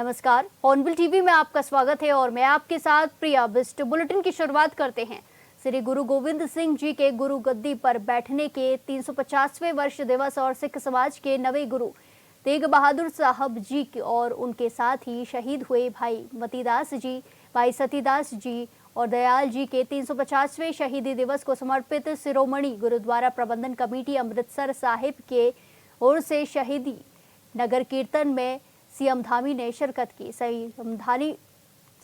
नमस्कार, hornbill TV में आपका स्वागत है और मैं आपके साथ प्रिया बिस्ट। बुलेटिन की शुरुआत करते हैं। श्री गुरु गोविंद सिंह जी के गुरु गद्दी पर बैठने के 350वें वर्ष दिवस और सिख समाज के नवे गुरु तेग बहादुर साहब जी और उनके साथ ही शहीद हुए भाई मतीदास जी, भाई सतीदास जी और दयाल जी के 350वें शहीदी दिवस को समर्पित शिरोमणि गुरुद्वारा प्रबंधन कमेटी अमृतसर साहिब के ओर से शहीदी नगर कीर्तन में सीएम धामी ने शिरकत की।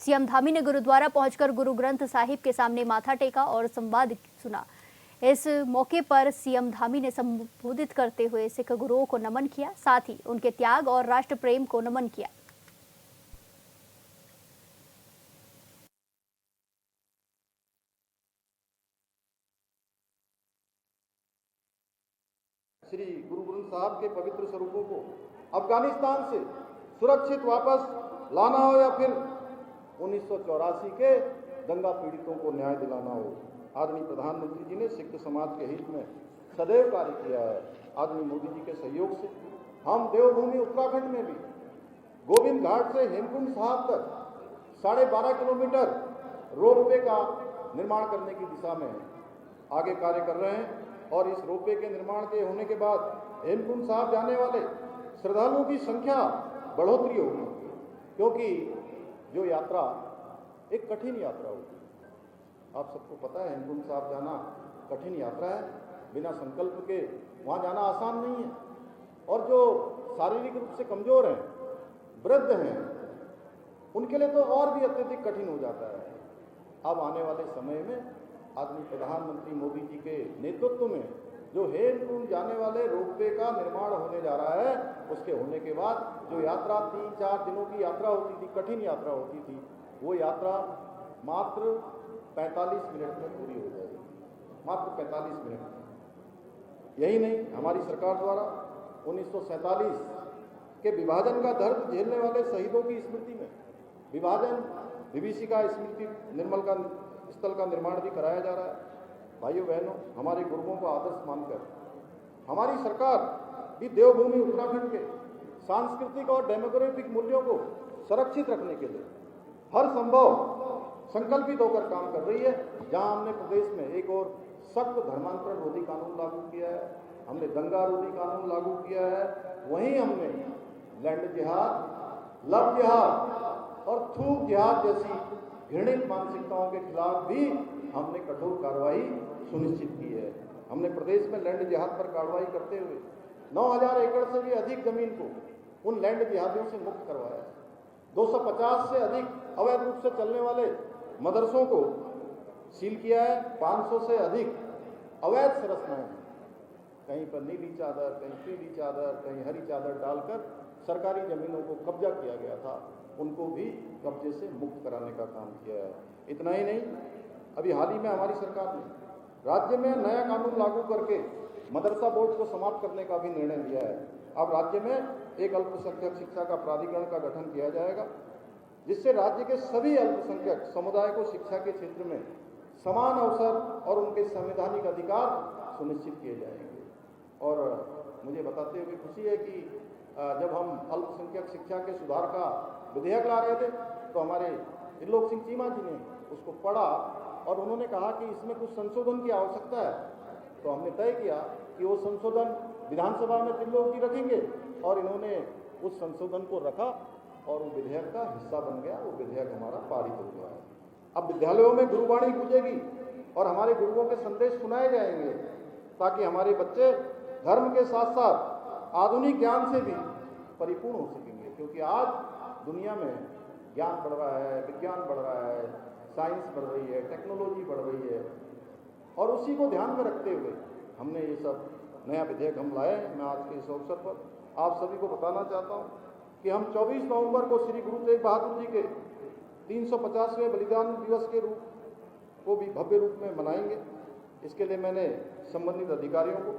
सीएम धामी ने गुरुद्वारा पहुंचकर गुरु ग्रंथ साहिब के सामने माथा टेका और संवाद सुना। इस मौके पर सीएम धामी ने संबोधित करते हुए सिख गुरुओं को नमन किया, साथ ही उनके त्याग और राष्ट्र प्रेम को नमन किया। श्री गुरु ग्रंथ साहब के पवित्र स्वरूपों को अफगानिस्तान से सुरक्षित वापस लाना हो या फिर 1984 के दंगा पीड़ितों को न्याय दिलाना हो, आदरणीय प्रधानमंत्री जी ने सिख समाज के हित में सदैव कार्य किया है। आदरणीय मोदी जी के सहयोग से हम देवभूमि उत्तराखंड में भी गोविंद घाट से हेमकुंड साहब तक 12.5 किलोमीटर रोपवे का निर्माण करने की दिशा में आगे कार्य कर रहे हैं और इस रोपवे के निर्माण के होने के बाद हेमकुंड साहब जाने वाले श्रद्धालुओं की संख्या बढ़ोतरी होगी, क्योंकि जो यात्रा एक कठिन यात्रा होगी। आप सबको पता है हेमकुंड साहब जाना कठिन यात्रा है, बिना संकल्प के वहाँ जाना आसान नहीं है। और जो शारीरिक रूप से कमजोर हैं, वृद्ध हैं, उनके लिए तो और भी अत्यधिक कठिन हो जाता है। अब आने वाले समय में आदरणीय प्रधानमंत्री मोदी जी के नेतृत्व में जो हेमकुंड जाने वाले रोपवे का निर्माण होने जा रहा है, उसके होने के बाद जो यात्रा 3-4 दिनों की यात्रा होती थी, कठिन यात्रा होती थी, वो यात्रा मात्र 45 मिनट में पूरी हो जाएगी, मात्र 45 मिनट में। यही नहीं, हमारी सरकार द्वारा 1947 के विभाजन का दर्द झेलने वाले शहीदों की स्मृति में विभीषिका स्मृति निर्मल का स्थल का निर्माण भी कराया जा रहा है। भाइयों बहनों, हमारे गुरुओं को आदर्श मानकर हमारी सरकार भी देवभूमि उत्तराखंड के सांस्कृतिक और डेमोग्राफिक मूल्यों को संरक्षित रखने के लिए हर संभव संकल्पित होकर काम कर रही है। जहां हमने प्रदेश में एक और सख्त धर्मांतरण रोधी कानून लागू किया है, हमने दंगा रोधी कानून लागू किया है, वहीं हमने लैंड जिहाद, लव जिहाद और थूक जिहाद जैसी घृणित मानसिकताओं के खिलाफ भी हमने कठोर कार्रवाई सुनिश्चित की है। हमने प्रदेश में लैंड जिहाद पर कार्रवाई करते हुए 9000 एकड़ से भी अधिक जमीन को उन लैंड जिहादियों से मुक्त करवाया है। 250 से अधिक अवैध रूप से चलने वाले मदरसों को सील किया है। 500 से अधिक अवैध संरचनाएं, कहीं पर नीली चादर, कहीं पीली चादर, कहीं हरी चादर डालकर सरकारी जमीनों को कब्जा किया गया था, उनको भी कब्जे से मुक्त कराने का काम किया है। इतना ही नहीं, अभी हाल ही में हमारी सरकार ने राज्य में नया कानून लागू करके मदरसा बोर्ड को समाप्त करने का भी निर्णय लिया है। अब राज्य में एक अल्पसंख्यक शिक्षा का प्राधिकरण का गठन किया जाएगा, जिससे राज्य के सभी अल्पसंख्यक समुदाय को शिक्षा के क्षेत्र में समान अवसर और उनके संवैधानिक अधिकार सुनिश्चित किए जाएंगे। और मुझे बताते हुए खुशी है कि जब हम अल्पसंख्यक शिक्षा के सुधार का विधेयक ला रहे थे तो हमारे त्रिलोक सिंह चीमा जी ने उसको पढ़ा और उन्होंने कहा कि इसमें कुछ संशोधन की आवश्यकता है। तो हमने तय किया कि वो संशोधन विधानसभा में त्रिलोक जी रखेंगे और इन्होंने उस संशोधन को रखा और वो विधेयक का हिस्सा बन गया। वो विधेयक हमारा पारित हो गया है। अब विद्यालयों में गुरुवाणी गूंजेगी और हमारे गुरुओं के संदेश सुनाए जाएंगे, ताकि हमारे बच्चे धर्म के साथ साथ आधुनिक ज्ञान से भी परिपूर्ण हो सकेंगे। क्योंकि आज दुनिया में ज्ञान बढ़ रहा है, विज्ञान बढ़ रहा है, साइंस बढ़ रही है, टेक्नोलॉजी बढ़ रही है, और उसी को ध्यान में रखते हुए हमने ये सब नया विधेयक हम लाए। मैं आज के इस अवसर पर आप सभी को बताना चाहता हूँ कि हम 24 नवंबर को श्री गुरु तेग बहादुर जी के 350वें बलिदान दिवस के रूप को भी भव्य रूप में मनाएंगे। इसके लिए मैंने संबंधित अधिकारियों को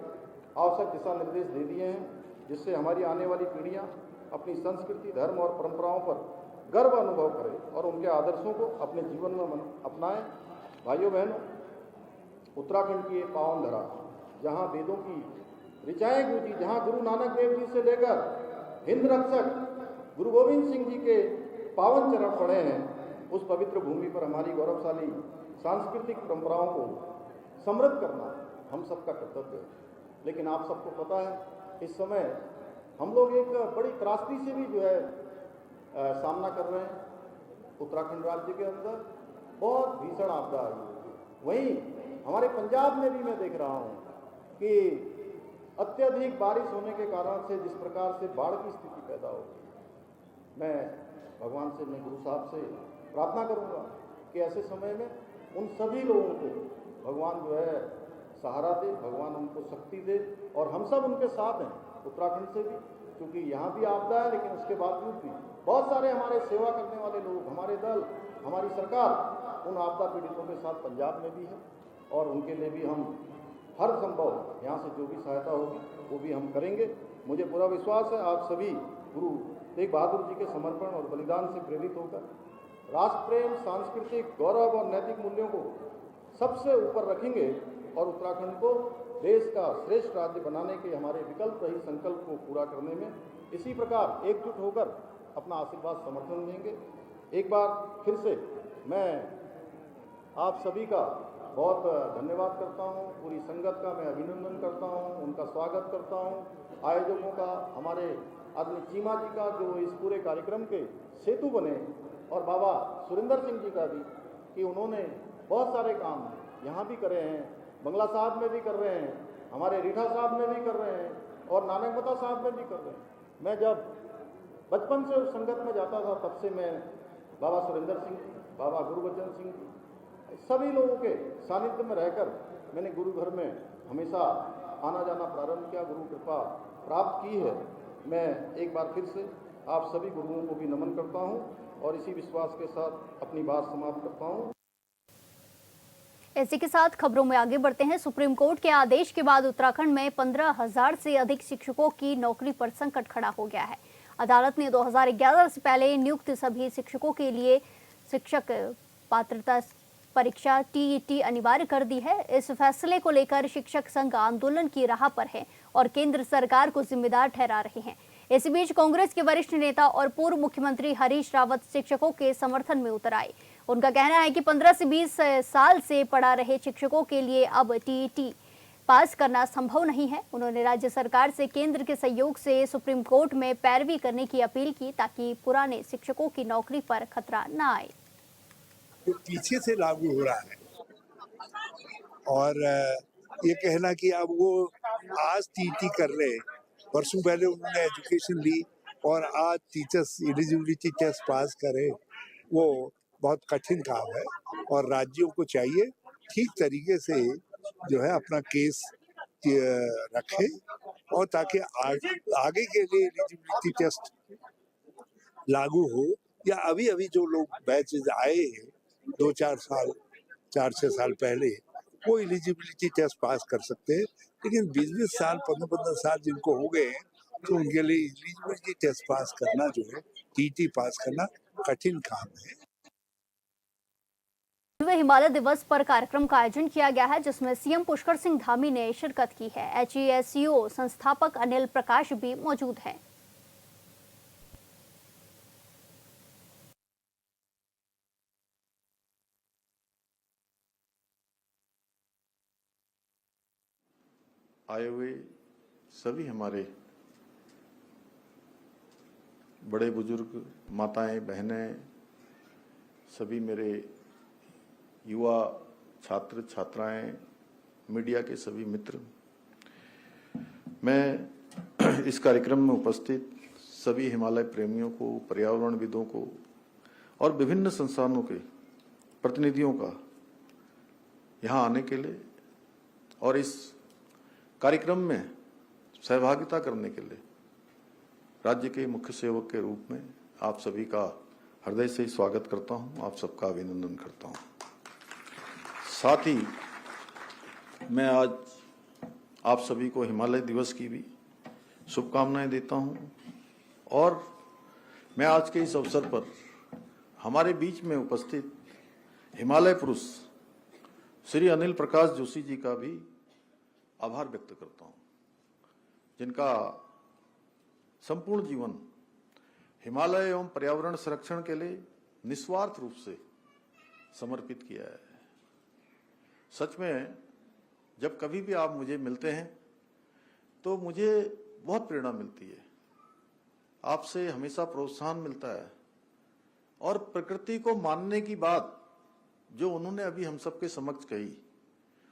आवश्यक दिशा निर्देश दे दिए हैं, जिससे हमारी आने वाली पीढ़ियां अपनी संस्कृति, धर्म और परंपराओं पर गर्व अनुभव करें और उनके आदर्शों को अपने जीवन में अपनाएं। भाइयों बहनों, उत्तराखंड की ये पावन धरा, जहाँ वेदों की ऋचाएं गूंजी, जहाँ गुरु नानक देव जी से लेकर हिंद रक्षक गुरु गोविंद सिंह जी के पावन चरण पड़े हैं, उस पवित्र भूमि पर हमारी गौरवशाली सांस्कृतिक परंपराओं को समृद्ध करना हम सबका कर्तव्य है। लेकिन आप सबको पता है इस समय हम लोग एक बड़ी त्रासदी से भी जो है सामना कर रहे हैं। उत्तराखंड राज्य के अंदर बहुत भीषण आपदा आई है। वहीं हमारे पंजाब में भी मैं देख रहा हूँ कि अत्यधिक बारिश होने के कारण से जिस प्रकार से बाढ़ की स्थिति पैदा हो गई, मैं भगवान से, मैं गुरु साहब से प्रार्थना करूंगा कि ऐसे समय में उन सभी लोगों को भगवान जो है सहारा दे, भगवान उनको शक्ति दे और हम सब उनके साथ हैं। उत्तराखंड से भी, क्योंकि यहाँ भी आपदा है, लेकिन उसके बावजूद भी बहुत सारे हमारे सेवा करने वाले लोग, हमारे दल, हमारी सरकार उन आपदा पीड़ितों के साथ पंजाब में भी है और उनके लिए भी हम हर संभव यहाँ से जो भी सहायता होगी वो भी हम करेंगे। मुझे पूरा विश्वास है आप सभी गुरु तेग बहादुर जी के समर्पण और बलिदान से प्रेरित होकर राष्ट्र प्रेम, सांस्कृतिक गौरव और नैतिक मूल्यों को सबसे ऊपर रखेंगे और उत्तराखंड को देश का श्रेष्ठ राज्य बनाने के हमारे विकल्प रही संकल्प को पूरा करने में इसी प्रकार एकजुट होकर अपना आशीर्वाद समर्थन देंगे। एक बार फिर से मैं आप सभी का बहुत धन्यवाद करता हूं, पूरी संगत का मैं अभिनंदन करता हूं, उनका स्वागत करता हूं, आयोजकों का, हमारे आदमी चीमा जी का जो इस पूरे कार्यक्रम के सेतु बने और बाबा सुरेंद्र सिंह जी का भी कि उन्होंने बहुत सारे काम यहाँ भी करे हैं, बंगला साहब में भी कर रहे हैं, हमारे रीठा साहब में भी कर रहे हैं और नानकमता साहब में भी कर रहे हैं। मैं जब बचपन से उस संगत में जाता था तब से मैं बाबा सुरेंद्र सिंह जी, बाबा गुरुबचन सिंह जी, सभी लोगों के सानिध्य में रहकर मैंने गुरु घर में हमेशा आना जाना प्रारंभ किया, गुरु कृपा प्राप्त की है। मैं एक बार फिर से आप सभी गुरुओं को भी नमन करता हूं और इसी विश्वास के साथ अपनी बात समाप्त करता हूं। इसी के साथ खबरों में आगे बढ़ते हैं। सुप्रीम कोर्ट के आदेश के बाद उत्तराखंड में 15,000 से अधिक शिक्षकों की नौकरी पर संकट खड़ा हो गया है। अदालत ने 2011 से पहले नियुक्त सभी शिक्षकों के लिए शिक्षक पात्रता परीक्षा टीईटी अनिवार्य कर दी है। इस फैसले को लेकर शिक्षक संघ आंदोलन की राह पर है और केंद्र सरकार को जिम्मेदार ठहरा रहे हैं। इसी बीच कांग्रेस के वरिष्ठ नेता और पूर्व मुख्यमंत्री हरीश रावत शिक्षकों के समर्थन में उतर आए। उनका कहना है कि 15 से 20 साल से पढ़ा रहे शिक्षकों के लिए अब टीईटी पास करना संभव नहीं है। उन्होंने राज्य सरकार से केंद्र के सहयोग से सुप्रीम कोर्ट में पैरवी करने की अपील की ताकि पुराने शिक्षकों की नौकरी पर खतरा न आए। तो पीछे से लागू हो रहा है और ये कहना कि अब वो आज टीटी कर रहे, वर्षों पहले उन्होंने एजुकेशन ली और आज टीचर्स एलिजिबिलिटी टेस्ट पास करे, वो बहुत कठिन काम है और राज्यों को चाहिए ठीक तरीके से जो है अपना केस रखे और ताकि आगे के लिए एलिजिबिलिटी टेस्ट लागू हो या अभी अभी जो लोग बैचेज आए हैं 2-4 साल 4-6 साल पहले वो एलिजिबिलिटी टेस्ट पास कर सकते हैं, लेकिन 20-20 साल 15-15 साल जिनको हो गए हैं तो उनके लिए एलिजिबिलिटी टेस्ट पास करना जो है टीटी पास करना कठिन काम है। हिमालय दिवस पर कार्यक्रम का आयोजन किया गया है जिसमें सीएम पुष्कर सिंह धामी ने शिरकत की है। HESCO संस्थापक अनिल प्रकाश भी मौजूद हैं। आए हुए सभी हमारे बड़े बुजुर्ग, माताएं, बहनें, सभी मेरे युवा छात्र छात्राएं, मीडिया के सभी मित्र, मैं इस कार्यक्रम में उपस्थित सभी हिमालय प्रेमियों को, पर्यावरणविदों को और विभिन्न संस्थानों के प्रतिनिधियों का यहाँ आने के लिए और इस कार्यक्रम में सहभागिता करने के लिए राज्य के मुख्य सेवक के रूप में आप सभी का हृदय से स्वागत करता हूं, आप सबका अभिनंदन करता हूं। साथ ही मैं आज आप सभी को हिमालय दिवस की भी शुभकामनाएं देता हूं और मैं आज के इस अवसर पर हमारे बीच में उपस्थित हिमालय पुरुष श्री अनिल प्रकाश जोशी जी का भी आभार व्यक्त करता हूं, जिनका संपूर्ण जीवन हिमालय एवं पर्यावरण संरक्षण के लिए निस्वार्थ रूप से समर्पित किया है। सच में जब कभी भी आप मुझे मिलते हैं तो मुझे बहुत प्रेरणा मिलती है, आपसे हमेशा प्रोत्साहन मिलता है और प्रकृति को मानने की बात जो उन्होंने अभी हम सबके समक्ष कही,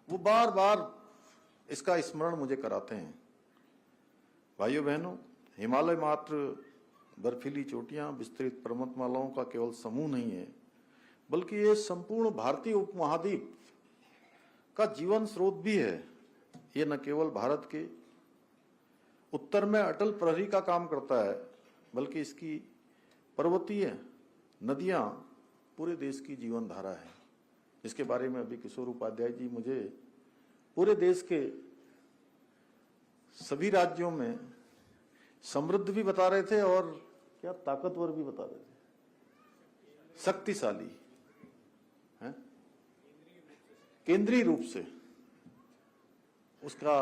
वो बार बार इसका स्मरण मुझे कराते हैं। भाइयों बहनों, हिमालय मात्र बर्फीली चोटियां, विस्तृत पर्वतमालाओं का केवल समूह नहीं है, बल्कि ये संपूर्ण भारतीय उपमहाद्वीप का जीवन स्रोत भी है। ये न केवल भारत के उत्तर में अटल प्रहरी का काम करता है, बल्कि इसकी पर्वतीय नदियां पूरे देश की जीवन धारा है। इसके बारे में अभी किशोर उपाध्याय जी मुझे पूरे देश के सभी राज्यों में समृद्ध भी बता रहे थे और क्या ताकतवर भी बता रहे थे, शक्तिशाली है केंद्रीय रूप से। उसका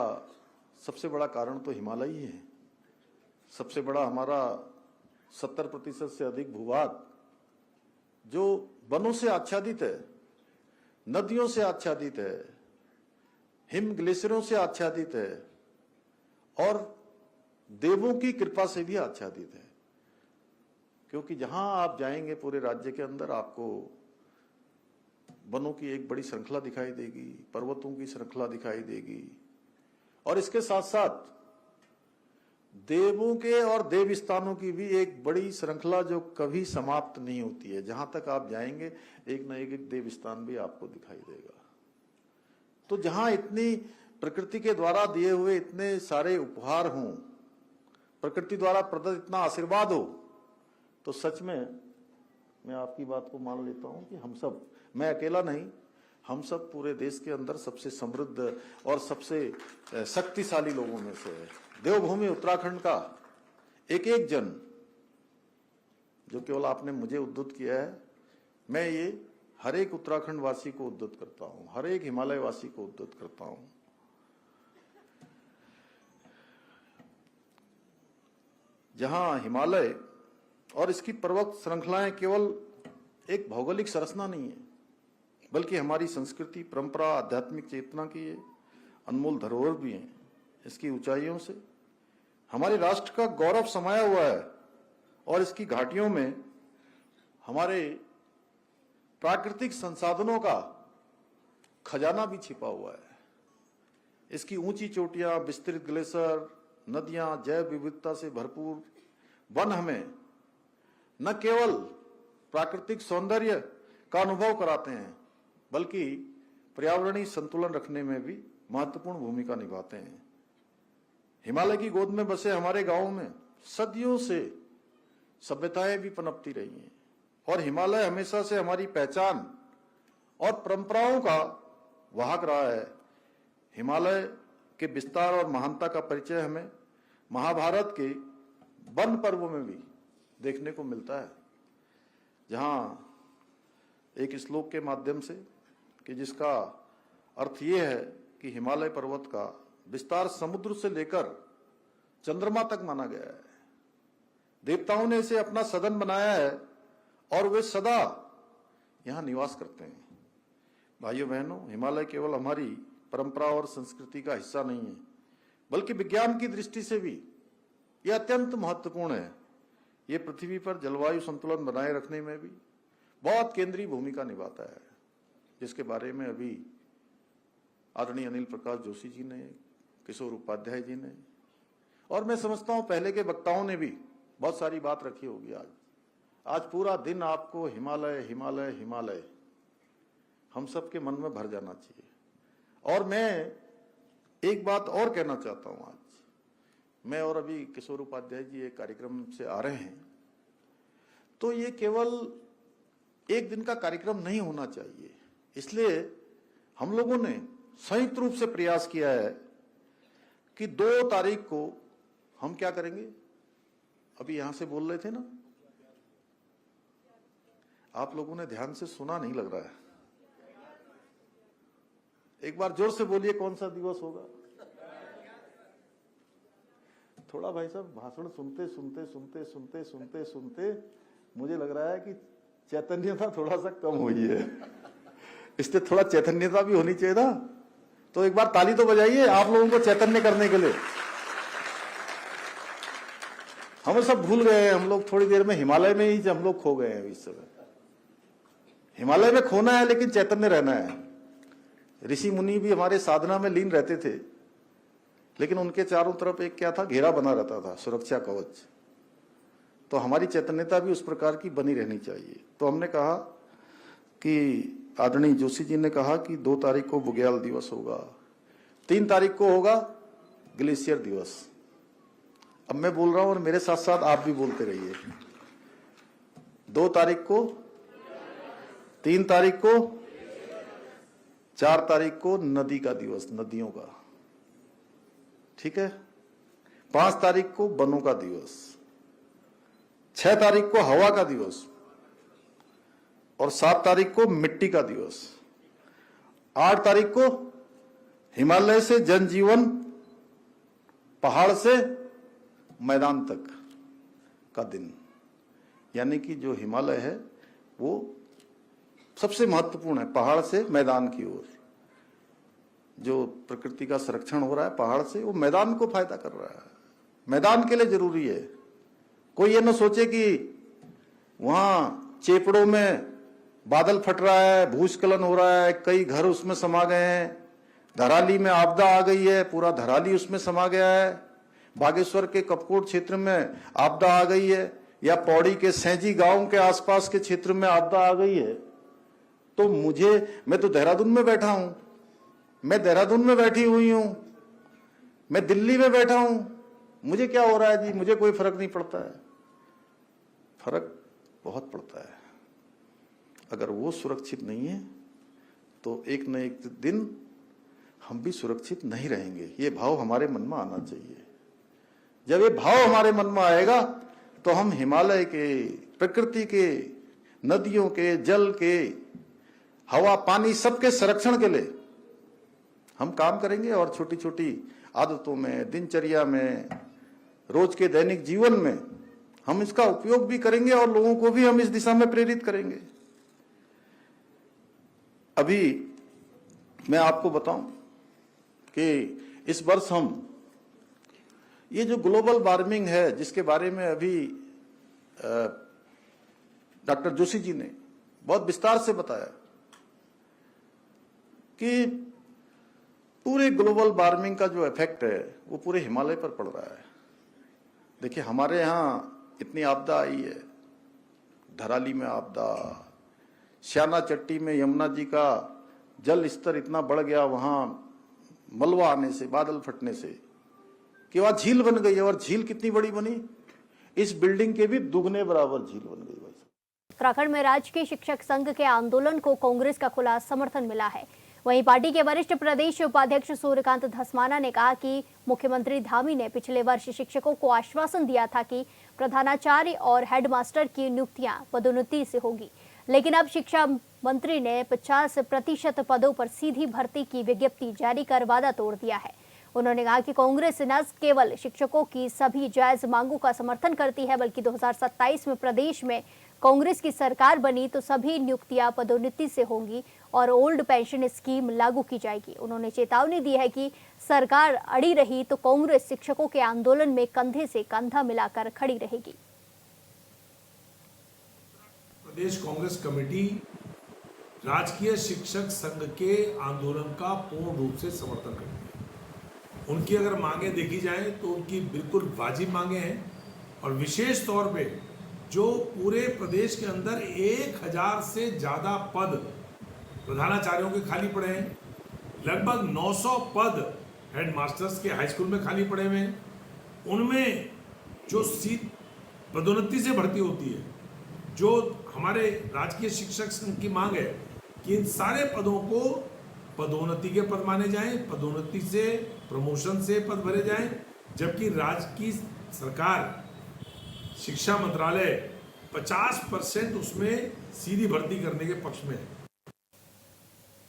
सबसे बड़ा कारण तो हिमालय ही है। सबसे बड़ा हमारा 70% से अधिक भूभाग जो वनों से आच्छादित है, नदियों से आच्छादित है, हिम ग्लेशियरों से आच्छादित है और देवों की कृपा से भी आच्छादित है। क्योंकि जहां आप जाएंगे पूरे राज्य के अंदर आपको वनों की एक बड़ी श्रृंखला दिखाई देगी, पर्वतों की श्रृंखला दिखाई देगी और इसके साथ साथ देवों के और देव स्थानों की भी एक बड़ी श्रृंखला जो कभी समाप्त नहीं होती है। जहां तक आप जाएंगे एक न एक देव स्थान भी आपको दिखाई देगा। तो जहां इतनी प्रकृति के द्वारा दिए हुए इतने सारे उपहार हों, प्रकृति द्वारा प्रदत्त इतना आशीर्वाद हो, तो सच में मैं आपकी बात को मान लेता हूं कि हम सब, मैं अकेला नहीं, हम सब पूरे देश के अंदर सबसे समृद्ध और सबसे शक्तिशाली लोगों में से है। देवभूमि उत्तराखंड का एक एक जन, जो केवल आपने मुझे उद्धृत किया है, मैं ये हर एक उत्तराखंड वासी को उद्धृत करता हूं, हर एक हिमालय वासी को उद्धृत करता हूं। जहां हिमालय और इसकी पर्वत श्रृंखलाएं केवल एक भौगोलिक संरचना नहीं है, बल्कि हमारी संस्कृति, परंपरा, आध्यात्मिक चेतना की ये अनमोल धरोहर भी है। इसकी ऊंचाइयों से हमारे राष्ट्र का गौरव समाया हुआ है और इसकी घाटियों में हमारे प्राकृतिक संसाधनों का खजाना भी छिपा हुआ है। इसकी ऊंची चोटियां, विस्तृत ग्लेशियर, नदियां, जैव विविधता से भरपूर वन हमें न केवल प्राकृतिक सौंदर्य का अनुभव कराते हैं, बल्कि पर्यावरणीय संतुलन रखने में भी महत्वपूर्ण भूमिका निभाते हैं। हिमालय की गोद में बसे हमारे गांवों में सदियों से सभ्यताएं भी पनपती रही हैं और हिमालय हमेशा से हमारी पहचान और परंपराओं का वाहक रहा है। हिमालय के विस्तार और महानता का परिचय हमें महाभारत के वन पर्व में भी देखने को मिलता है, जहां एक श्लोक के माध्यम से कि जिसका अर्थ ये है कि हिमालय पर्वत का विस्तार समुद्र से लेकर चंद्रमा तक माना गया है। देवताओं ने इसे अपना सदन बनाया है और वे सदा यहां निवास करते हैं। भाइयों बहनों, हिमालय केवल हमारी परंपरा और संस्कृति का हिस्सा नहीं है, बल्कि विज्ञान की दृष्टि से भी यह अत्यंत महत्वपूर्ण है। यह पृथ्वी पर जलवायु संतुलन बनाए रखने में भी बहुत केंद्रीय भूमिका निभाता है, जिसके बारे में अभी आदरणीय अनिल प्रकाश जोशी जी ने, किशोर उपाध्याय जी ने और मैं समझता हूं पहले के वक्ताओं ने भी बहुत सारी बात रखी होगी। आज पूरा दिन आपको हिमालय हिमालय हिमालय हम सबके मन में भर जाना चाहिए। और मैं एक बात और कहना चाहता हूं। आज मैं और अभी किशोर उपाध्याय जी एक कार्यक्रम से आ रहे हैं, तो ये केवल एक दिन का कार्यक्रम नहीं होना चाहिए। इसलिए हम लोगों ने संयुक्त रूप से प्रयास किया है कि 2 तारीख को हम क्या करेंगे। अभी यहां से बोल रहे थे ना, आप लोगों ने ध्यान से सुना नहीं लग रहा है। एक बार जोर से बोलिए, कौन सा दिवस होगा। थोड़ा भाई साहब भाषण सुनते सुनते सुनते सुनते सुनते सुनते मुझे लग रहा है कि चैतन्यता थोड़ा सा कम हुई है। इससे थोड़ा चैतन्यता भी होनी चाहिए ना। तो एक बार ताली तो बजाइए आप लोगों को चैतन्य करने के लिए। हम सब भूल गए हैं, हम लोग थोड़ी देर में हिमालय में ही हम लोग खो गए हैं। इस समय हिमालय में खोना है लेकिन चैतन्य रहना है। ऋषि मुनि भी हमारे साधना में लीन रहते थे, लेकिन उनके चारों तरफ एक क्या था, घेरा बना रहता था, सुरक्षा कवच। तो हमारी चैतन्यता भी उस प्रकार की बनी रहनी चाहिए। तो हमने कहा कि आदरणीय जोशी जी ने कहा कि 2 तारीख को बुग्याल दिवस होगा, 3 तारीख को होगा ग्लेशियर दिवस। अब मैं बोल रहा हूं और मेरे साथ साथ आप भी बोलते रहिए। 2 तारीख को, 3 तारीख को, 4 तारीख को नदी का दिवस, नदियों का, ठीक है। 5 तारीख को वनों का दिवस, 6 तारीख को हवा का दिवस और 7 तारीख को मिट्टी का दिवस। 8 तारीख को हिमालय से जनजीवन, पहाड़ से मैदान तक का दिन। यानी कि जो हिमालय है वो सबसे महत्वपूर्ण है, पहाड़ से मैदान की ओर। जो प्रकृति का संरक्षण हो रहा है पहाड़ से, वो मैदान को फायदा कर रहा है, मैदान के लिए जरूरी है। कोई ये न सोचे कि वहां चेपड़ों में बादल फट रहा है, भूस्खलन हो रहा है, कई घर उसमें समा गए हैं, धराली में आपदा आ गई है, पूरा धराली उसमें समा गया है, बागेश्वर के कपकोट क्षेत्र में आपदा आ गई है, या पौड़ी के सैंजी गांव के आसपास के क्षेत्र में आपदा आ गई है। तो मैं तो देहरादून में बैठा हूं, मैं देहरादून में बैठी हुई हूं, मैं दिल्ली में बैठा हूं, मुझे क्या हो रहा है जी, मुझे कोई फर्क नहीं पड़ता है। फर्क बहुत पड़ता है। अगर वो सुरक्षित नहीं है तो एक न एक दिन हम भी सुरक्षित नहीं रहेंगे। ये भाव हमारे मन में आना चाहिए। जब ये भाव हमारे मन में आएगा तो हम हिमालय के, प्रकृति के, नदियों के, जल के, हवा पानी सबके संरक्षण के लिए हम काम करेंगे। और छोटी छोटी आदतों में, दिनचर्या में, रोज के दैनिक जीवन में हम इसका उपयोग भी करेंगे और लोगों को भी हम इस दिशा में प्रेरित करेंगे। अभी मैं आपको बताऊं कि इस वर्ष हम ये जो ग्लोबल वार्मिंग है, जिसके बारे में अभी डॉक्टर जोशी जी ने बहुत विस्तार से बताया कि पूरे ग्लोबल वार्मिंग का जो इफेक्ट है वो पूरे हिमालय पर पड़ रहा है। देखिए हमारे यहाँ इतनी आपदा आई है, धराली में आपदा, श्याना चट्टी में यमुना जी का जल स्तर इतना बढ़ गया वहां मलबा आने से, बादल फटने से, कि वहां झील बन गई है। और झील कितनी बड़ी बनी, इस बिल्डिंग के भी दुगने बराबर झील बन गई। भाई उत्तराखंड में राजकीय शिक्षक संघ के आंदोलन को कांग्रेस का खुला समर्थन मिला है। वहीं पार्टी के वरिष्ठ प्रदेश उपाध्यक्ष सूर्यकांत धस्माना ने कहा कि मुख्यमंत्री धामी ने पिछले वर्ष शिक्षकों को आश्वासन दिया था कि प्रधानाचार्य और हेडमास्टर की नियुक्तियां पदोन्नति से होगी, लेकिन अब शिक्षा मंत्री ने 50% पदों पर सीधी भर्ती की विज्ञप्ति जारी कर वादा तोड़ दिया है। उन्होंने कहा कि कांग्रेस न केवल शिक्षकों की सभी जायज मांगों का समर्थन करती है, बल्कि 2027 में प्रदेश में कांग्रेस की सरकार बनी तो सभी नियुक्तियां पदोन्नति से होंगी और ओल्ड पेंशन स्कीम लागू की जाएगी। उन्होंने चेतावनी दी है कि सरकार अड़ी रही तो कांग्रेस शिक्षकों के आंदोलन में कंधे से कंधा मिलाकर खड़ी रहेगी। प्रदेश कांग्रेस कमेटी राजकीय शिक्षक संघ के आंदोलन का पूर्ण रूप से समर्थन करती है। उनकी अगर मांगे देखी जाए तो उनकी बिल्कुल वाजिब मांगे हैं, और विशेष तौर पे जो पूरे प्रदेश के अंदर 1000 से ज़्यादा पद प्रधानाचार्यों के खाली पड़े हैं, लगभग 900 पद हेडमास्टर्स के हाई स्कूल में खाली पड़े हुए हैं, उनमें जो सीट पदोन्नति से भर्ती होती है, जो हमारे राजकीय शिक्षक संघ की मांग है कि इन सारे पदों को पदोन्नति के पद माने जाएं, पदोन्नति से, प्रमोशन से पद भरे जाएं, जबकि राज्य की सरकार, शिक्षा मंत्रालय 50% उसमें सीधी भर्ती करने के पक्ष में है।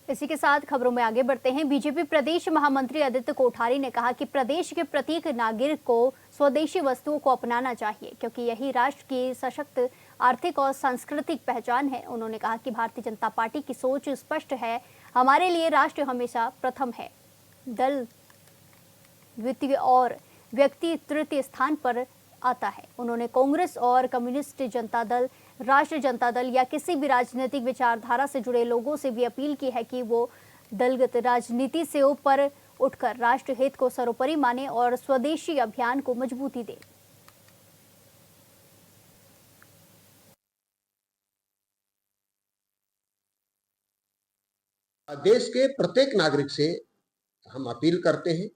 इसी के साथ खबरों में आगे बढ़ते हैं। बीजेपी प्रदेश महामंत्री आदित्य कोठारी ने कहा कि प्रदेश के प्रत्येक नागरिक को स्वदेशी वस्तुओं को अपनाना चाहिए, क्योंकि यही राष्ट्र की सशक्त आर्थिक और सांस्कृतिक पहचान है। उन्होंने कहा कि भारतीय जनता पार्टी की सोच स्पष्ट है, हमारे लिए राष्ट्र हमेशा प्रथम है, दल द्वितीय और व्यक्ति तृतीय स्थान पर आता है। उन्होंने कांग्रेस और कम्युनिस्ट जनता दल, राष्ट्रीय जनता दल या किसी भी राजनीतिक विचारधारा से जुड़े लोगों से भी अपील की है कि वो दलगत राजनीति से ऊपर उठकर राष्ट्र हित को सर्वोपरि माने और स्वदेशी अभियान को मजबूती दे। देश के प्रत्येक नागरिक से हम अपील करते हैं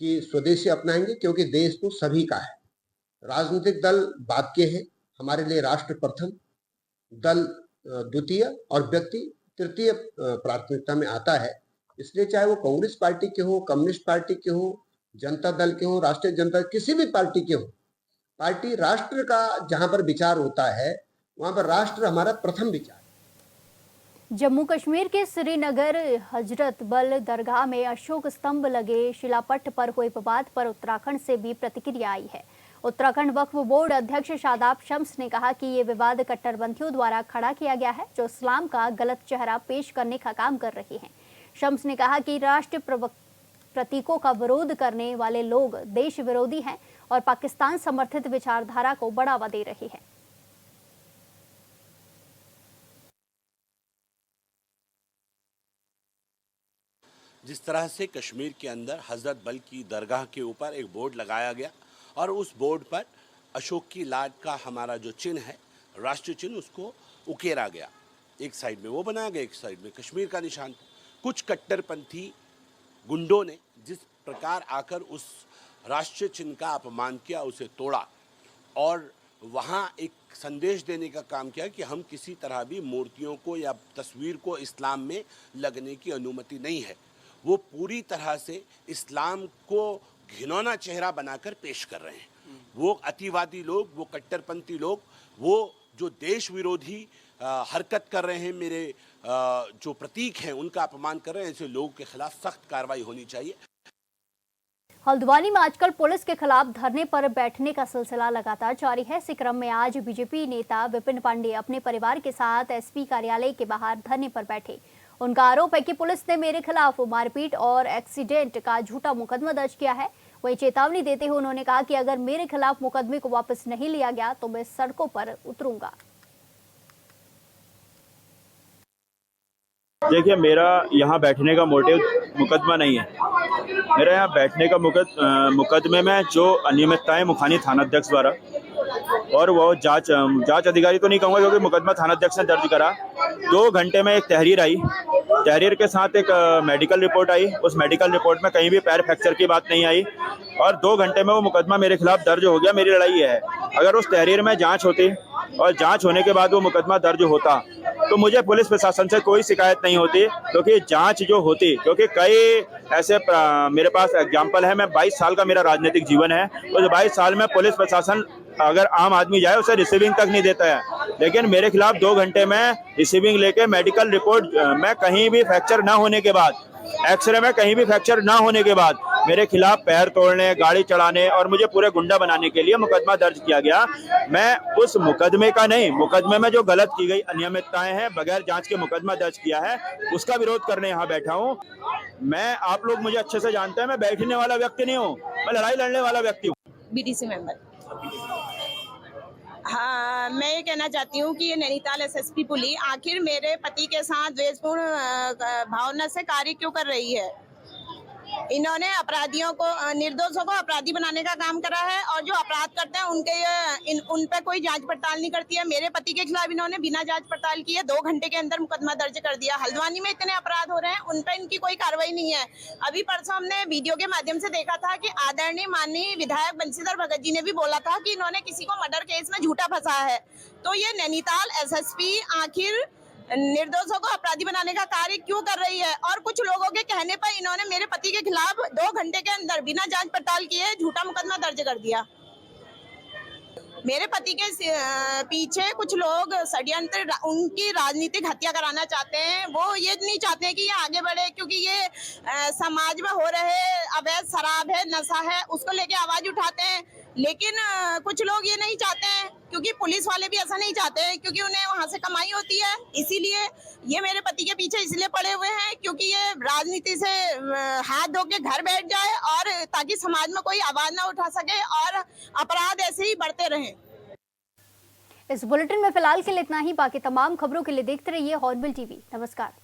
कि स्वदेशी अपनाएंगे, क्योंकि देश तो सभी का है। राजनीतिक दल बाद के हैं, हमारे लिए राष्ट्र प्रथम, दल द्वितीय और व्यक्ति तृतीय प्राथमिकता में आता है। इसलिए चाहे वो कांग्रेस पार्टी के हो, कम्युनिस्ट पार्टी के हो, जनता दल के हो, राष्ट्रीय जनता, किसी भी पार्टी के हो, पार्टी राष्ट्र का जहां पर विचार होता है वहां पर राष्ट्र हमारा प्रथम विचार। जम्मू कश्मीर के श्रीनगर हजरत बल दरगाह में अशोक स्तंभ लगे शिलापट्ट पर हुए विवाद पर उत्तराखंड से भी प्रतिक्रिया आई है। उत्तराखंड वक्फ बोर्ड अध्यक्ष शादाब शम्स ने कहा कि ये विवाद कट्टरपंथियों द्वारा खड़ा किया गया है, जो इस्लाम का गलत चेहरा पेश करने का काम कर रहे हैं। शम्स ने कहा कि राष्ट्र प्रतीकों का विरोध करने वाले लोग देश विरोधी हैं और पाकिस्तान समर्थित विचारधारा को बढ़ावा दे रहे हैं। जिस तरह से कश्मीर के अंदर हजरत बल की दरगाह के ऊपर एक बोर्ड लगाया गया और उस बोर्ड पर अशोक की लाट का हमारा जो चिन्ह है, राष्ट्रीय चिन्ह, उसको उकेरा गया। एक साइड में वो बनाया गया, एक साइड में कश्मीर का निशान। कुछ कट्टरपंथी गुंडों ने जिस प्रकार आकर उस राष्ट्रीय चिन्ह का अपमान किया, उसे तोड़ा और वहाँ एक संदेश देने का काम किया कि हम किसी तरह भी मूर्तियों को या तस्वीर को इस्लाम में लगने की अनुमति नहीं है। वो पूरी तरह से इस्लाम को घिनौना चेहरा बनाकर पेश कर रहे हैं। वो अतिवादी लोग, वो कट्टरपंथी लोग, वो जो देश विरोधी हरकत कर रहे हैं, मेरे जो प्रतीक हैं उनका अपमान कर रहे हैं। ऐसे लोगों के खिलाफ सख्त कार्रवाई होनी चाहिए। हल्द्वानी में आजकल पुलिस के खिलाफ धरने पर बैठने का सिलसिला लगातार जारी है। इसी क्रम में आज बीजेपी नेता विपिन पांडे अपने परिवार के साथ एसपी कार्यालय के बाहर धरने पर बैठे। उनका आरोप है कि पुलिस ने मेरे खिलाफ मारपीट और एक्सीडेंट का झूठा मुकदमा दर्ज किया है। वहीं चेतावनी देते हुए उन्होंने कहा कि अगर मेरे खिलाफ मुकदमे को वापस नहीं लिया गया तो मैं सड़कों पर उतरूंगा। देखिए, मेरा यहाँ बैठने का मोटिव मुकदमा नहीं है। मेरा यहाँ बैठने का मुकदमे में जो अनियमितताएं मुखानी थानाध्यक्ष द्वारा, और वो जांच अधिकारी तो नहीं कहूँगा क्योंकि मुकदमा थानाध्यक्ष ने दर्ज करा। 2 घंटे में एक तहरीर आई, तहरीर के साथ एक मेडिकल रिपोर्ट आई। उस मेडिकल रिपोर्ट में कहीं भी पैर फ्रैक्चर की बात नहीं आई और 2 घंटे में वो मुकदमा मेरे खिलाफ दर्ज हो गया। मेरी लड़ाई है, अगर उस तहरीर में जांच होती और जांच होने के बाद वो मुकदमा दर्ज होता तो मुझे पुलिस प्रशासन से कोई शिकायत नहीं होती, क्योंकि जांच जो होती, क्योंकि कई ऐसे मेरे पास एग्जाम्पल है। मैं 22 साल का मेरा राजनीतिक जीवन है, उस 22 साल में पुलिस प्रशासन अगर आम आदमी जाए उसे रिसीविंग तक नहीं देता है, लेकिन मेरे खिलाफ 2 घंटे में रिसीविंग लेके मेडिकल रिपोर्ट में कहीं भी फ्रैक्चर ना होने के बाद, एक्सरे में कहीं भी फ्रैक्चर ना होने के बाद मेरे खिलाफ पैर तोड़ने, गाड़ी चढ़ाने और मुझे पूरे गुंडा बनाने के लिए मुकदमा दर्ज किया गया। मैं उस मुकदमे का नहीं, मुकदमे में जो गलत की गई अनियमितताएं हैं, बगैर जांच के मुकदमा दर्ज किया है, उसका विरोध करने यहाँ बैठा हूँ। मैं, आप लोग मुझे अच्छे से जानते हैं, मैं बैठने वाला व्यक्ति नहीं हूँ, मैं लड़ाई लड़ने वाला व्यक्ति हूँ। BDC member. हाँ, मैं ये कहना चाहती हूँ कि ये नैनीताल एसएसपी पुलिस आखिर मेरे पति के साथ द्वेषपूर्ण भावना से कार्य क्यों कर रही है। इन्होंने अपराधियों को, निर्दोषों को अपराधी बनाने का काम करा है और जो अपराध करते हैं उन पे कोई जांच पड़ताल नहीं करती है। मेरे पति के खिलाफ इन्होंने बिना जांच पड़ताल किए 2 घंटे के अंदर मुकदमा दर्ज कर दिया। हल्द्वानी में इतने अपराध हो रहे हैं, उन पे इनकी कोई कार्रवाई नहीं है। अभी परसों हमने वीडियो के माध्यम से देखा था कि आदरणीय माननीय विधायक बंशीधर भगत जी ने भी बोला था कि इन्होंने किसी को मर्डर केस में झूठा फंसा है। तो ये नैनीताल एसएसपी आखिर निर्दोषों को अपराधी बनाने का कार्य क्यों कर रही है। और कुछ लोगों के कहने पर इन्होंने मेरे पति के खिलाफ 2 घंटे के अंदर बिना जांच पड़ताल किए झूठा मुकदमा दर्ज कर दिया। मेरे पति के पीछे कुछ लोग षड्यंत्र उनकी राजनीतिक हत्या कराना चाहते हैं। वो ये नहीं चाहते हैं कि ये आगे बढ़े, क्योंकि ये समाज में हो रहे अवैध शराब है, नशा है, उसको लेके आवाज उठाते हैं। लेकिन कुछ लोग ये नहीं चाहते हैं, क्योंकि पुलिस वाले भी ऐसा नहीं चाहते हैं, क्योंकि उन्हें वहां से कमाई होती है। इसीलिए ये मेरे पति के पीछे इसलिए पड़े हुए हैं क्योंकि ये राजनीति से हाथ धो के घर बैठ जाए, और ताकि समाज में कोई आवाज ना उठा सके और अपराध ऐसे ही बढ़ते रहें। इस बुलेटिन में फिलहाल के लिए इतना ही। बाकी तमाम खबरों के लिए देखते रहिए हॉर्नबिल टीवी। नमस्कार।